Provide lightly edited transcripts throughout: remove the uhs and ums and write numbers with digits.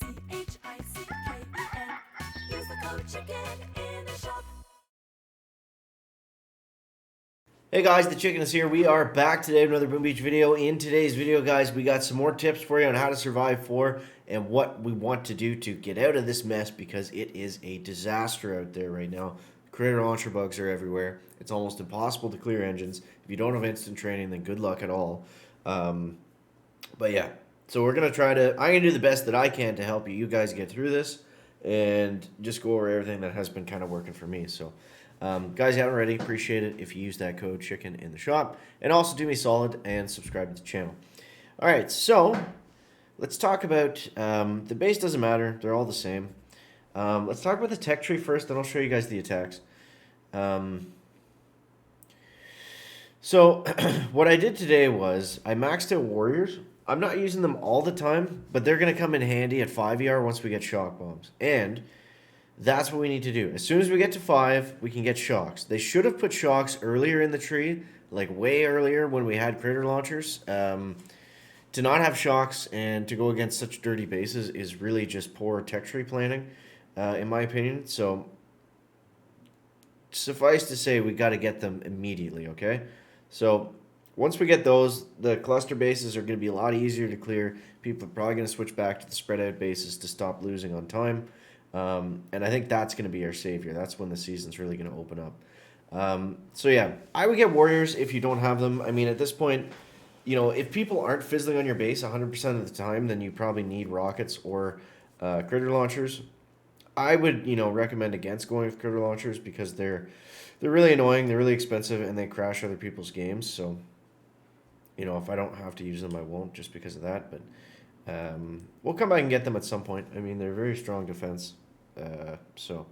Use the code CHICKEN in the shop. Hey guys, the Chicken is here. We are back today with another Boom Beach video. In today's video, guys, we got some more tips for you on how to survive for and what we want to do to get out of this mess because it is a disaster out there right now. Creator launcher bugs are everywhere. It's almost impossible to clear engines. If you don't have instant training, then good luck at all. But yeah, so we're going to I'm going to do the best that I can to help you guys get through this and just go over everything that has been kind of working for me. So, guys, you haven't already, appreciate it if you use that code CHICKEN in the shop. And also do me solid and subscribe to the channel. All right, so let's talk about the base doesn't matter. They're all the same. Let's talk about the tech tree first, then I'll show you guys the attacks. So what I did today was I maxed out warriors. I'm not using them all the time, but they're going to come in handy at 5 once we get shock bombs. And that's what we need to do. As soon as we get to 5, we can get shocks. They should have put shocks earlier in the tree, like way earlier when we had critter launchers. To not have shocks and to go against such dirty bases is really just poor tech tree planning, in my opinion. So suffice to say, we got to get them immediately, okay? So once we get those, the cluster bases are going to be a lot easier to clear. People are probably going to switch back to the spread out bases to stop losing on time. And I think that's going to be our savior. That's when the season's really going to open up. So yeah, I would get warriors if you don't have them. I mean, at this point, you know, if people aren't fizzling on your base 100% of the time, then you probably need rockets or critter launchers. I would, recommend against going with critter launchers because they're really annoying, they're really expensive, and they crash other people's games. So, if I don't have to use them, I won't just because of that. But we'll come back and get them at some point. I mean, they're very strong defense. So,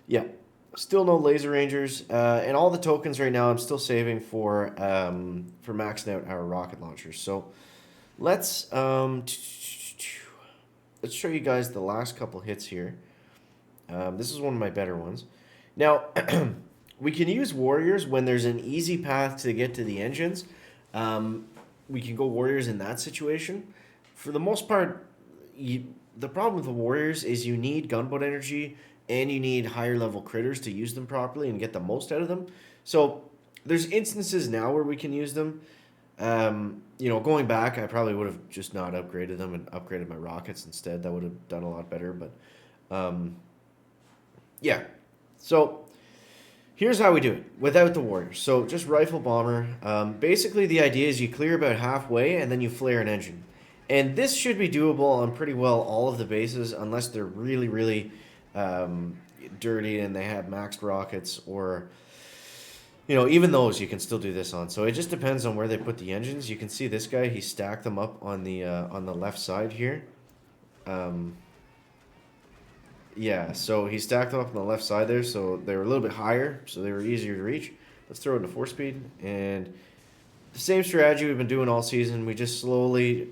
yeah. Still no laser rangers, and all the tokens right now I'm still saving for maxing out our rocket launchers. So let's show you guys the last couple hits here. This is one of my better ones. Now we can use warriors when there's an easy path to get to the engines. We can go warriors in that situation. For the most part, the problem with the warriors is you need gunboat energy and you need higher level critters to use them properly and get the most out of them. So there's instances now where we can use them. Going back, I probably would have just not upgraded them and upgraded my rockets instead. That would have done a lot better. But yeah, so here's how we do it without the warriors. So just rifle bomber. Basically, the idea is you clear about halfway and then you flare an engine. And this should be doable on pretty well all of the bases unless they're really, really dirty and they have maxed rockets or even those you can still do this on. So it just depends on where they put the engines. You can see this guy, he stacked them up on the left side here. Yeah, so he stacked them up on the left side there, so they were a little bit higher, so they were easier to reach. Let's throw it into 4-speed, and the same strategy we've been doing all season. We just slowly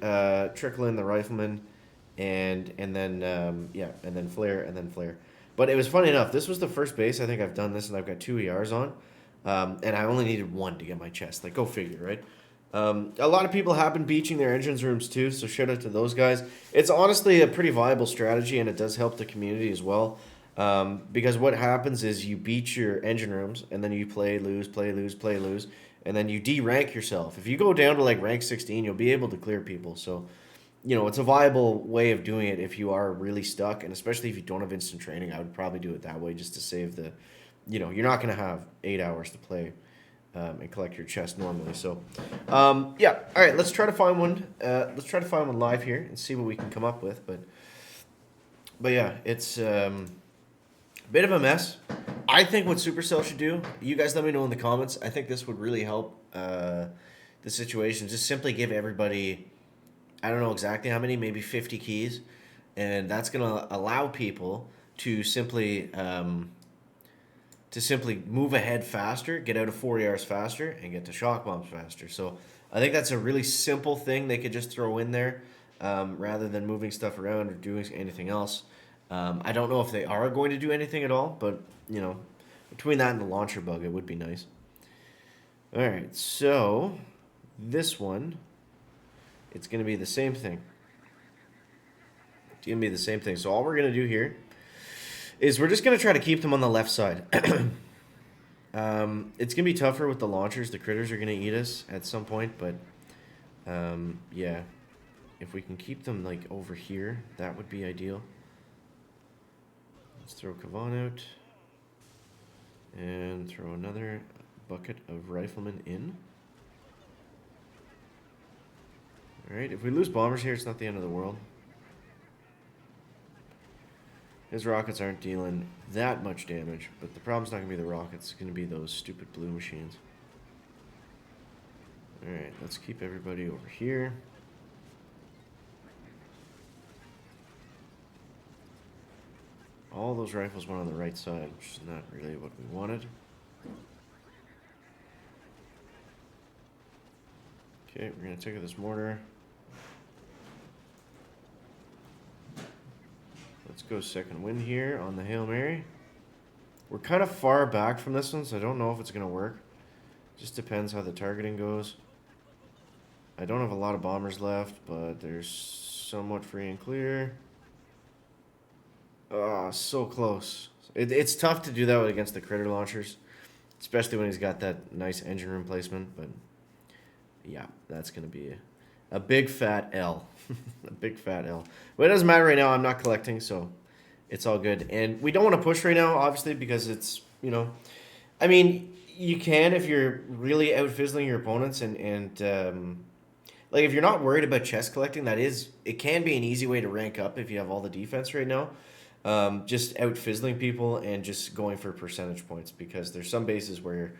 trickle in the riflemen, and then flare, and then flare. But it was funny enough, this was the first base I think I've done this, and I've got 2 ERs on, and I only needed 1 to get my chest. Like, go figure, right? A lot of people have been beaching their engines rooms too, so shout out to those guys. It's honestly a pretty viable strategy, and it does help the community as well. Because what happens is you beach your engine rooms, and then you play, lose, and then you de-rank yourself. If you go down to like rank 16, you'll be able to clear people. So, it's a viable way of doing it if you are really stuck, and especially if you don't have instant training, I would probably do it that way just to save the, you're not going to have 8 hours to play. And collect your chest normally. So, yeah. All right, let's try to find one. Let's try to find one live here and see what we can come up with. But yeah, it's a bit of a mess. I think what Supercell should do, you guys let me know in the comments. I think this would really help the situation. Just simply give everybody, I don't know exactly how many, maybe 50 keys. And that's going to allow people to simply move ahead faster, get out of 4 ERs faster, and get to shock bombs faster. So I think that's a really simple thing they could just throw in there rather than moving stuff around or doing anything else. I don't know if they are going to do anything at all, but, between that and the launcher bug, it would be nice. All right, so this one, it's going to be the same thing. It's going to be the same thing. So all we're going to do here is we're just going to try to keep them on the left side. It's going to be tougher with the launchers. The critters are going to eat us at some point, but yeah. If we can keep them like over here, that would be ideal. Let's throw Kavan out. And throw another bucket of riflemen in. Alright, if we lose bombers here, it's not the end of the world. His rockets aren't dealing that much damage, but the problem's not going to be the rockets, it's going to be those stupid blue machines. Alright, let's keep everybody over here. All those rifles went on the right side, which is not really what we wanted. Okay, we're going to take out this mortar. Let's go second wind here on the Hail Mary. We're kind of far back from this one, so I don't know if it's going to work. Just depends how the targeting goes. I don't have a lot of bombers left, but there's somewhat free and clear. Oh, so close. It's tough to do that against the critter launchers, especially when he's got that nice engine room placement, but yeah, that's going to be a big fat L. A big fat L. But it doesn't matter right now. I'm not collecting, so it's all good. And we don't want to push right now, obviously, because it's, you know, I mean, you can if you're really out-fizzling your opponents and like if you're not worried about chest collecting, it can be an easy way to rank up if you have all the defense right now. Just out-fizzling people and just going for percentage points, because there's some bases where,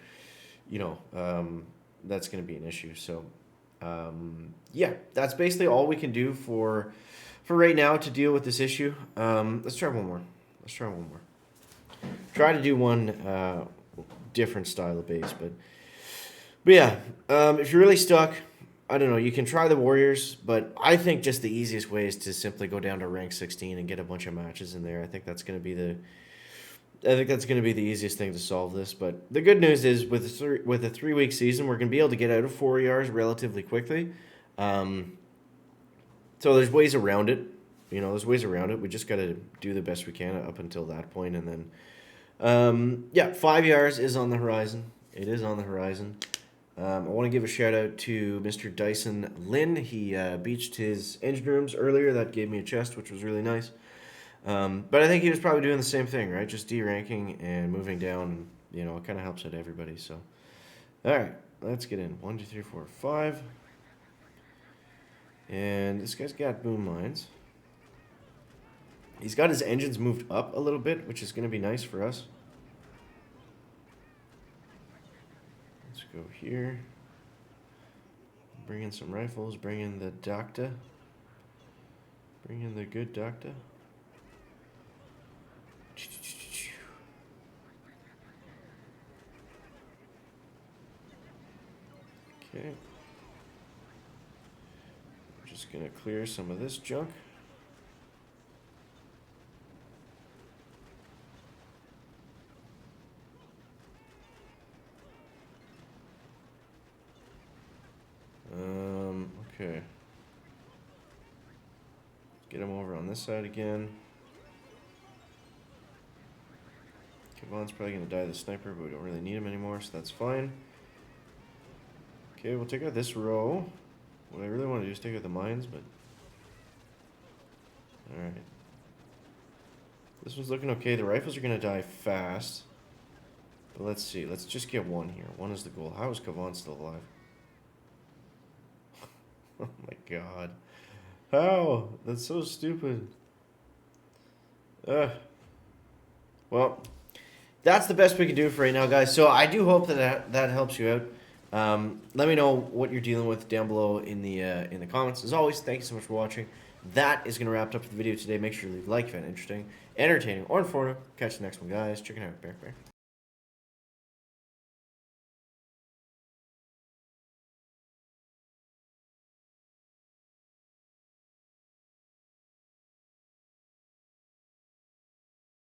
you know, that's going to be an issue. So, yeah, that's basically all we can do for right now to deal with this issue. Let's try one more. Try to do one different style of base, but yeah, if you're really stuck, I don't know, you can try the Warriors, but I think just the easiest way is to simply go down to rank 16 and get a bunch of matches in there. I think that's going to be the easiest thing to solve this. But the good news is with a 3-week season, we're going to be able to get out of 4 ERs relatively quickly. So there's ways around it. You know, there's ways around it. We just got to do the best we can up until that point, and then yeah, 5 ERs is on the horizon. It is on the horizon. I want to give a shout out to Mr. Dyson Lin. He beached his engine rooms earlier. That gave me a chest, which was really nice. But I think he was probably doing the same thing, right? Just de-ranking and moving down. You know, it kind of helps out everybody. So, all right, let's get in. 1, 2, 3, 4, 5. And this guy's got boom mines. He's got his engines moved up a little bit, which is going to be nice for us. Let's go here. Bring in some rifles. Bring in the Docta. Bring in the good Docta. Okay. I'm just going to clear some of this junk. Okay. Get him over on this side again. Kavan's probably going to die to the sniper, but we don't really need him anymore, so that's fine. Okay, we'll take out this row. What I really want to do is take out the mines, but... Alright. This one's looking okay. The rifles are going to die fast. But let's see. Let's just get one here. One is the goal. How is Kavan still alive? Oh my god. How? That's so stupid. Well, that's the best we can do for right now, guys. So I do hope that helps you out. Let me know what you're dealing with down below in the comments. As always, thank you so much for watching. That is going to wrap up the video today. Make sure to leave a like if you found it interesting, entertaining, or informative. Catch the next one, guys. Check it out. Bear.